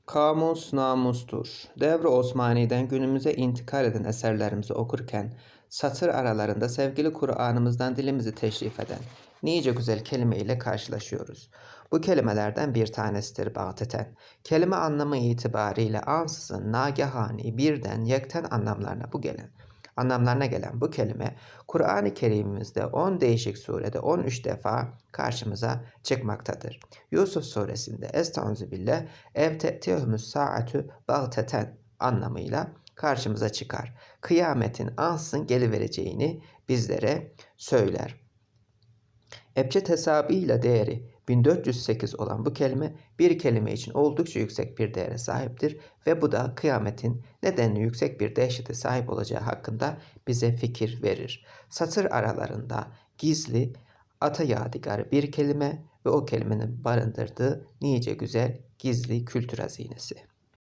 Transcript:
Kamus namustur. Devr-i Osmani'den günümüze intikal eden eserlerimizi okurken satır aralarında sevgili Kur'an'ımızdan dilimizi teşrif eden nice güzel kelime ile karşılaşıyoruz. Bu kelimelerden bir tanesidir bağteten. Kelime anlamı itibariyle ansızın, nagahani, birden, yekten anlamlarına gelen bu kelime Kur'an-ı Kerim'imizde 10 değişik surede 13 defa karşımıza çıkmaktadır. Yusuf suresinde Estağfirullah ev te'tihumü's saatü bagteten anlamıyla karşımıza çıkar. Kıyametin ansızın gelivereceğini bizlere söyler. Ebced hesabıyla değeri 1408 olan bu kelime bir kelime için oldukça yüksek bir değere sahiptir ve bu da kıyametin nedenli yüksek bir dehşete sahip olacağı hakkında bize fikir verir. Satır aralarında gizli, ata yadigarı bir kelime ve o kelimenin barındırdığı nice güzel gizli kültür hazinesi.